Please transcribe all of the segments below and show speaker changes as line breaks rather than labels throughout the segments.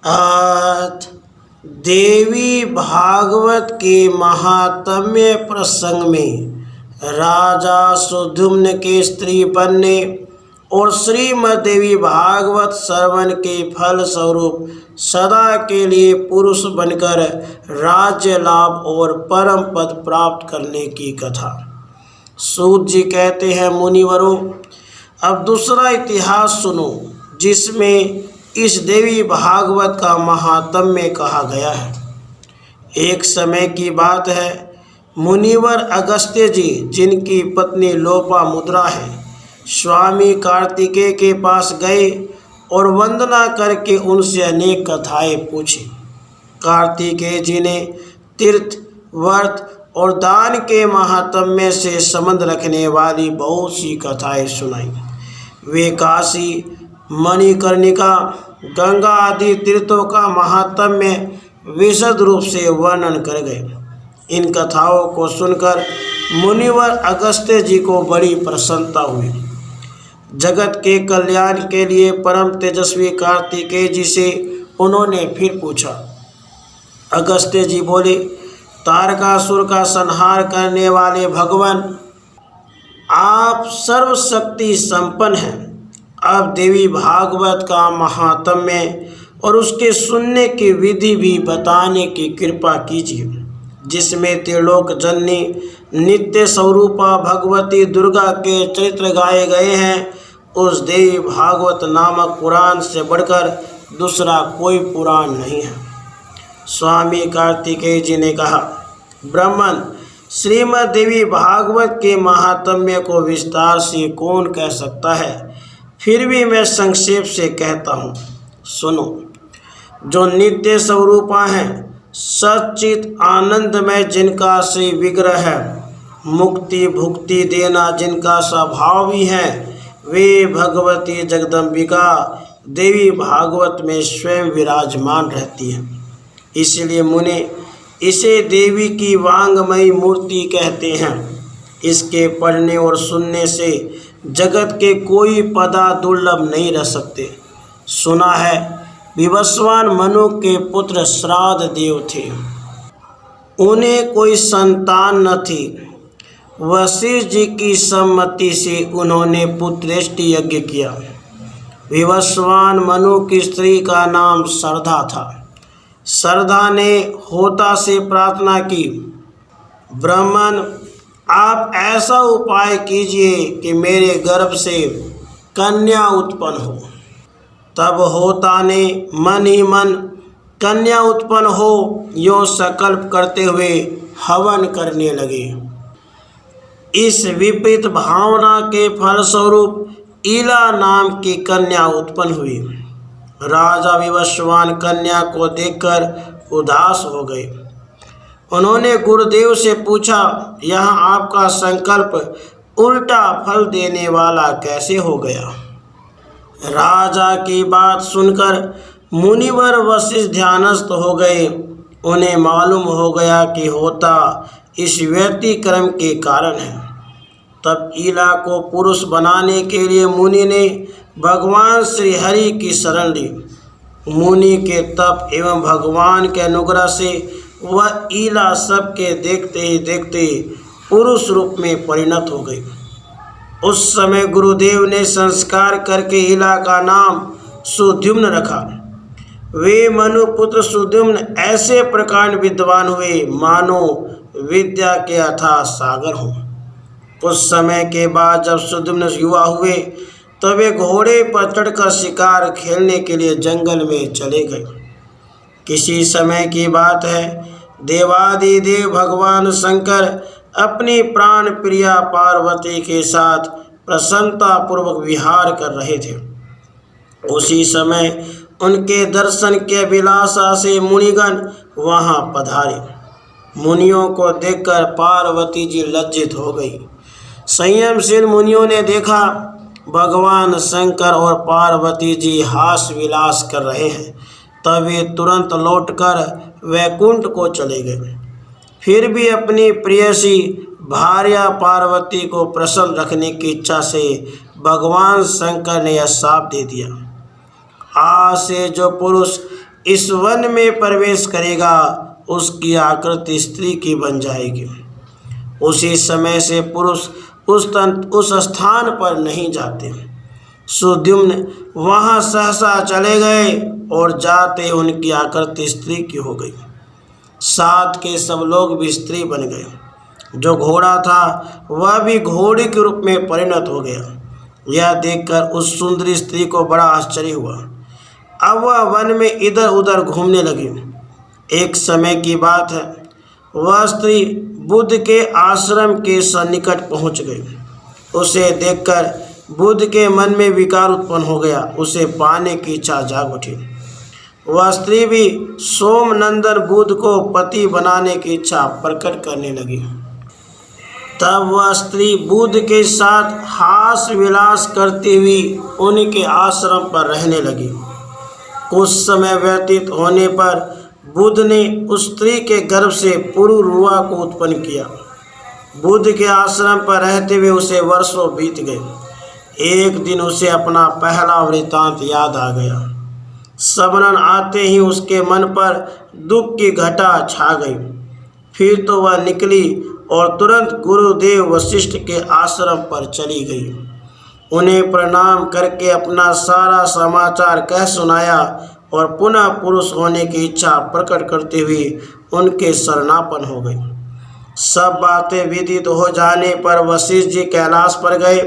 आज देवी भागवत के महात्म्य प्रसंग में राजा सुद्युम्न के स्त्री बनने और श्रीमद् देवी भागवत श्रवण के फल स्वरूप सदा के लिए पुरुष बनकर राज्य लाभ और परम पद प्राप्त करने की कथा। सूत जी कहते हैं, मुनिवरों, अब दूसरा इतिहास सुनो जिसमें इस देवी भागवत का महात्म्य कहा गया है। एक समय की बात है, मुनिवर अगस्त्य जी, जिनकी पत्नी लोपामुद्रा है, स्वामी कार्तिकेय के पास गए और वंदना करके उनसे अनेक कथाएं पूछी। कार्तिकेय जी ने तीर्थ, व्रत और दान के महात्म्य से संबंध रखने वाली बहुत सी कथाएं सुनाई। वे काशी, मणिकर्णिका, गंगा आदि तीर्थों का महात्म्य विशद रूप से वर्णन कर गए। इन कथाओं को सुनकर मुनिवर अगस्त्य जी को बड़ी प्रसन्नता हुई। जगत के कल्याण के लिए परम तेजस्वी कार्तिकेय जी से उन्होंने फिर पूछा। अगस्त्य जी बोले, तारकासुर का संहार करने वाले भगवान, आप सर्वशक्ति संपन्न हैं। अब देवी भागवत का महात्म्य और उसके सुनने की विधि भी बताने की कृपा कीजिए, जिसमें त्रिलोक जननी नित्य स्वरूपा भगवती दुर्गा के चरित्र गाए गए हैं। उस देवी भागवत नामक पुराण से बढ़कर दूसरा कोई पुराण नहीं है। स्वामी कार्तिकेय जी ने कहा, ब्राह्मण, श्रीमद् देवी भागवत के महात्म्य को विस्तार से कौन कह सकता है, फिर भी मैं संक्षेप से कहता हूँ, सुनो। जो नित्य स्वरूपा हैं, सच्चित आनंदमय जिनका श्री विग्रह है, मुक्ति भुक्ति देना जिनका स्वभाव ही है, वे भगवती जगदम्बिका देवी भागवत में स्वयं विराजमान रहती हैं। इसलिए मुनि इसे देवी की वांगमयी मूर्ति कहते हैं। इसके पढ़ने और सुनने से जगत के कोई पदा दुर्लभ नहीं रह सकते। सुना है, विवस्वान मनु के पुत्र श्राद्ध देव थे, उन्हें कोई संतान न थी। वशिष्ठ जी की सम्मति से उन्होंने पुत्रेष्टि यज्ञ किया। विवस्वान मनु की स्त्री का नाम सरधा था। सरधा ने होता से प्रार्थना की, ब्राह्मण, आप ऐसा उपाय कीजिए कि मेरे गर्भ से कन्या उत्पन्न हो। तब होता ने मन ही मन कन्या उत्पन्न हो यो संकल्प करते हुए हवन करने लगे। इस विपरीत भावना के फलस्वरूप ईला नाम की कन्या उत्पन्न हुई। राजा विवस्वान कन्या को देखकर उदास हो गए। उन्होंने गुरुदेव से पूछा, यह आपका संकल्प उल्टा फल देने वाला कैसे हो गया? राजा की बात सुनकर मुनिवर वशिष्ठ ध्यानस्थ हो गए। उन्हें मालूम हो गया कि होता इस व्यतिक्रम के कारण है। तब ईला को पुरुष बनाने के लिए मुनि ने भगवान श्री हरि की शरण ली। मुनि के तप एवं भगवान के अनुग्रह से वह ईला सबके देखते ही देखते पुरुष रूप में परिणत हो गई। उस समय गुरुदेव ने संस्कार करके ईला का नाम सुद्युम्न रखा। वे मनुपुत्र सुद्युम्न ऐसे प्रकार विद्वान हुए मानो विद्या के अथाह सागर हो। कुछ समय के बाद जब सुद्युम्न युवा हुए तब वे घोड़े पर चढ़कर शिकार खेलने के लिए जंगल में चले गए। किसी समय की बात है, देवादिदेव भगवान शंकर अपनी प्राण प्रिया पार्वती के साथ प्रसन्नता पूर्वक विहार कर रहे थे। उसी समय उनके दर्शन के अभिलाषा से मुनिगण वहां पधारे। मुनियों को देखकर पार्वती जी लज्जित हो गई। संयमशील मुनियों ने देखा भगवान शंकर और पार्वती जी हास विलास कर रहे हैं, तब वे तुरंत लौटकर वैकुंठ को चले गए। फिर भी अपनी प्रेयसी भार्या पार्वती को प्रसन्न रखने की इच्छा से भगवान शंकर ने यह शाप दे दिया, आज से जो पुरुष इस वन में प्रवेश करेगा उसकी आकृति स्त्री की बन जाएगी। उसी समय से पुरुष उस स्थान पर नहीं जाते। सुद्युम्न वहाँ सहसा चले गए और जाते उनकी आकृति स्त्री की हो गई। साथ के सब लोग भी स्त्री बन गए। जो घोड़ा था वह भी घोड़े के रूप में परिणत हो गया। यह देखकर उस सुंदरी स्त्री को बड़ा आश्चर्य हुआ। अब वह वन में इधर उधर घूमने लगी। एक समय की बात है, वह स्त्री बुद्ध के आश्रम के सन्निकट पहुंच गई। उसे देखकर बुद्ध के मन में विकार उत्पन्न हो गया। उसे पाने की इच्छा जाग उठी। वह स्त्री भी सोमनंदन बुद्ध को पति बनाने की इच्छा प्रकट करने लगी। तब वह स्त्री बुद्ध के साथ हास विलास करती हुई उनके आश्रम पर रहने लगी। कुछ समय व्यतीत होने पर बुद्ध ने उस स्त्री के गर्भ से पुरुरुआ को उत्पन्न किया। बुद्ध के आश्रम पर रहते हुए उसे वर्षों बीत गए। एक दिन उसे अपना पहला वृत्तांत याद आ गया। स्मरण आते ही उसके मन पर दुख की घटा छा गई। फिर तो वह निकली और तुरंत गुरुदेव वशिष्ठ के आश्रम पर चली गई। उन्हें प्रणाम करके अपना सारा समाचार कह सुनाया और पुनः पुरुष होने की इच्छा प्रकट करते हुए उनके शरणापन्न हो गई। सब बातें विदित हो जाने पर वशिष्ठ जी कैलाश पर गए।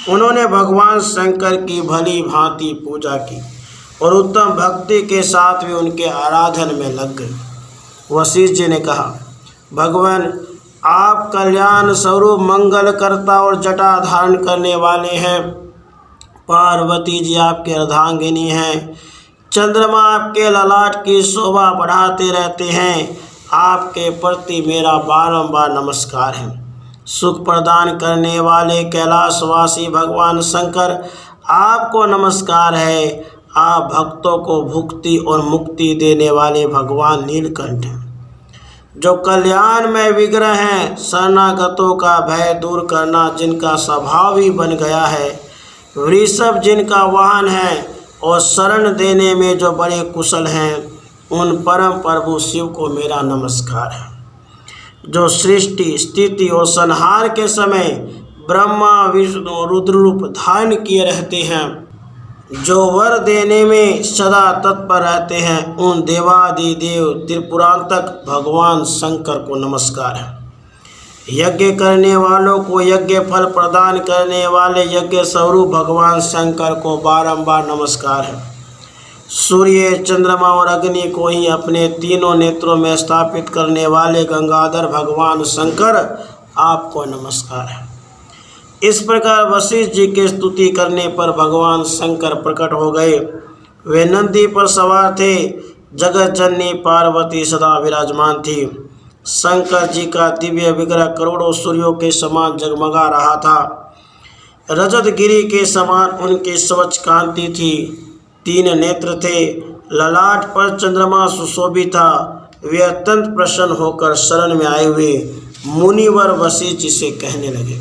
उन्होंने भगवान शंकर की भली भांति पूजा की और उत्तम भक्ति के साथ भी उनके आराधन में लग गए। वशिष्ठ जी ने कहा, भगवान आप कल्याण स्वरूप मंगल करता और जटा धारण करने वाले हैं। पार्वती जी आपके अर्धांगिनी हैं। चंद्रमा आपके ललाट की शोभा बढ़ाते रहते हैं। आपके प्रति मेरा बारंबार नमस्कार है। सुख प्रदान करने वाले कैलाशवासी भगवान शंकर आपको नमस्कार है। आप भक्तों को भुक्ति और मुक्ति देने वाले भगवान नीलकंठ हैं। जो कल्याणमय विग्रह हैं, शरणागतों का भय दूर करना जिनका स्वभाव ही बन गया है, वृषभ जिनका वाहन है और शरण देने में जो बड़े कुशल हैं, उन परम प्रभु शिव को मेरा नमस्कार है। जो सृष्टि स्थिति और संहार के समय ब्रह्मा विष्णु रुद्र रूप धारण किए रहते हैं, जो वर देने में सदा तत्पर रहते हैं, उन देवादि देव त्रिपुरांतक भगवान शंकर को नमस्कार है। यज्ञ करने वालों को यज्ञ फल प्रदान करने वाले यज्ञ स्वरूप भगवान शंकर को बारंबार नमस्कार है। सूर्य चंद्रमा और अग्नि को ही अपने तीनों नेत्रों में स्थापित करने वाले गंगाधर भगवान शंकर आपको नमस्कार है। इस प्रकार वशिष्ठ जी की स्तुति करने पर भगवान शंकर प्रकट हो गए। वे नंदी पर सवार थे। जगत जननी पार्वती सदा विराजमान थी। शंकर जी का दिव्य विग्रह करोड़ों सूर्यों के समान जगमगा रहा था। रजत गिरी के समान उनकी स्वच्छ कांति थी। 3 नेत्र थे। ललाट पर चंद्रमा सुशोभित था। वे अत्यंत प्रसन्न होकर शरण में आए हुए मुनिवर वशिष्ठ जी से कहने लगे।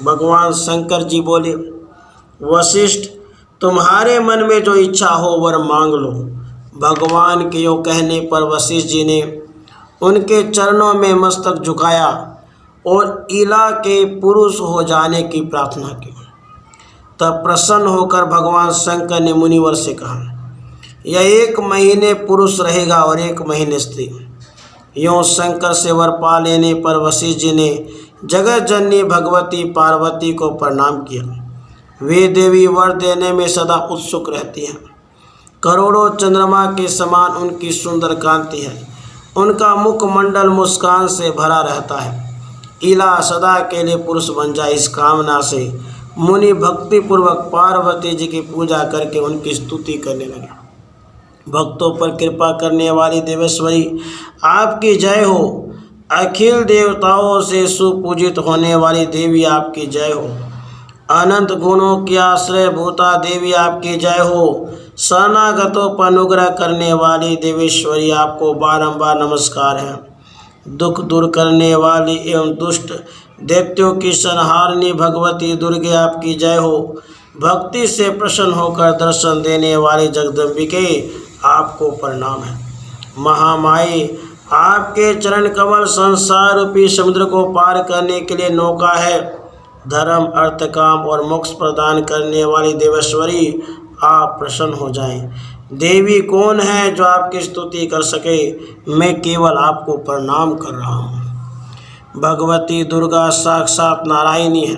भगवान शंकर जी बोले, वशिष्ठ तुम्हारे मन में जो इच्छा हो वर मांग लो। भगवान के यों कहने पर वशिष्ठ जी ने उनके चरणों में मस्तक झुकाया और इला के पुरुष हो जाने की प्रार्थना की। तब प्रसन्न होकर भगवान शंकर ने मुनिवर से कहा, यह 1 महीने पुरुष रहेगा और 1 महीने स्त्री। यों शंकर से वर पा लेने पर वशिष्ठ जी ने जगत जननी भगवती पार्वती को प्रणाम किया। वे देवी वर देने में सदा उत्सुक रहती हैं। करोड़ों चंद्रमा के समान उनकी सुंदर कांति है। उनका मुखमंडल मुस्कान से भरा रहता है। इला सदा के लिए पुरुष बन जाए, इस कामना से मुनि भक्तिपूर्वक पार्वती जी की पूजा करके उनकी स्तुति करने लगे। भक्तों पर कृपा करने वाली देवेश्वरी आपकी जय हो। अखिल देवताओं से सुपूजित होने वाली देवी आपकी जय हो। अनंत गुणों की आश्रय भूता देवी आपकी जय हो। शरणागतों पर अनुग्रह करने वाली देवेश्वरी आपको बारंबार नमस्कार है। दुख दूर करने वाली एवं दुष्ट दैत्यों की संहारणी भगवती दुर्गे आपकी जय हो। भक्ति से प्रसन्न होकर दर्शन देने वाली जगदम्बिके आपको प्रणाम है। महामाई, आपके चरण कमल संसार रूपी समुद्र को पार करने के लिए नौका है। धर्म, अर्थ, काम और मोक्ष प्रदान करने वाली देवेश्वरी, आप प्रसन्न हो जाएं। देवी कौन है जो आपकी स्तुति कर सके? मैं केवल आपको प्रणाम कर रहा हूँ। भगवती दुर्गा साक्षात नारायणी है।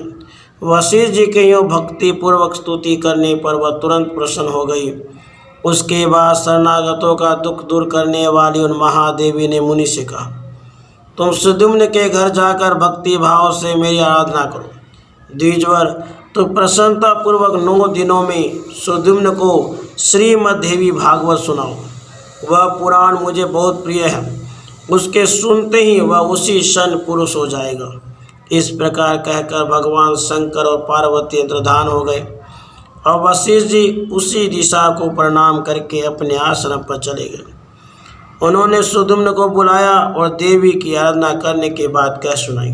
वशिष्ठ जी के यूँ भक्ति पूर्वक स्तुति करने पर वह तुरंत प्रसन्न हो गई। उसके बाद शरणागतों का दुख दूर करने वाली उन महादेवी ने मुनि से कहा, तुम सुद्युम्न के घर जाकर भक्ति भाव से मेरी आराधना करो। द्विजवर, तो प्रसन्नता पूर्वक 9 दिनों में सुद्युम्न को श्रीमद्देवी भागवत सुनाओ। वह पुराण मुझे बहुत प्रिय है। उसके सुनते ही वह उसी क्षण पुरुष हो जाएगा। इस प्रकार कहकर भगवान शंकर और पार्वती अंतर्धान हो गए और वशिष्ठ जी उसी दिशा को प्रणाम करके अपने आश्रम पर चले गए। उन्होंने सुद्युम्न को बुलाया और देवी की आराधना करने के बाद कह सुनाई।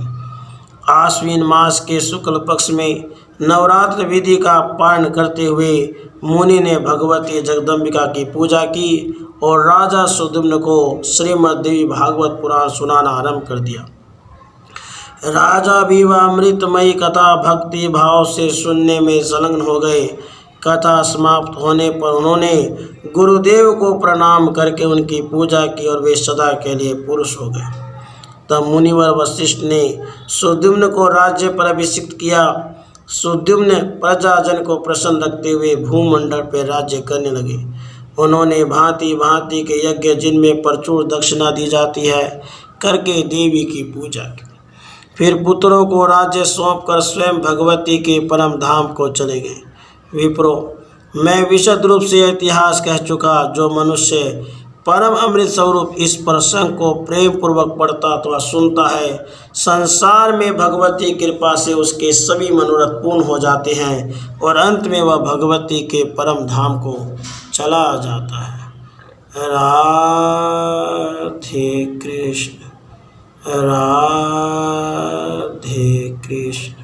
आश्विन मास के शुक्ल पक्ष में नवरात्र विधि का पालन करते हुए मुनि ने भगवती जगदम्बिका की पूजा की और राजा सुद्युम्न को श्रीमद्देवी भागवत पुराण सुनाना आरंभ कर दिया। राजा भी वह अमृतमयी कथा भक्ति भाव से सुनने में संलग्न हो गए। कथा समाप्त होने पर उन्होंने गुरुदेव को प्रणाम करके उनकी पूजा की और वे सदा के लिए पुरुष हो गए। तब मुनिवर वशिष्ठ ने सुद्युम्न को राज्य पर अभिषिक्त किया। सुद्युम्न प्रजाजन को प्रसन्न रखते हुए भूमंडल पर राज्य करने लगे। उन्होंने भांति भांति के यज्ञ जिनमें प्रचुर दक्षिणा दी जाती है करके देवी की पूजा की। फिर पुत्रों को राज्य सौंपकर स्वयं भगवती के परम धाम को चले गए। विप्रो, मैं विशद रूप से इतिहास कह चुका। जो मनुष्य परम अमृत स्वरूप इस प्रसंग को प्रेम पूर्वक पढ़ता अथवा सुनता है, संसार में भगवती कृपा से उसके सभी मनोरथ पूर्ण हो जाते हैं और अंत में वह भगवती के परम धाम को चला जाता है। राधे कृष्ण, राधे कृष्ण।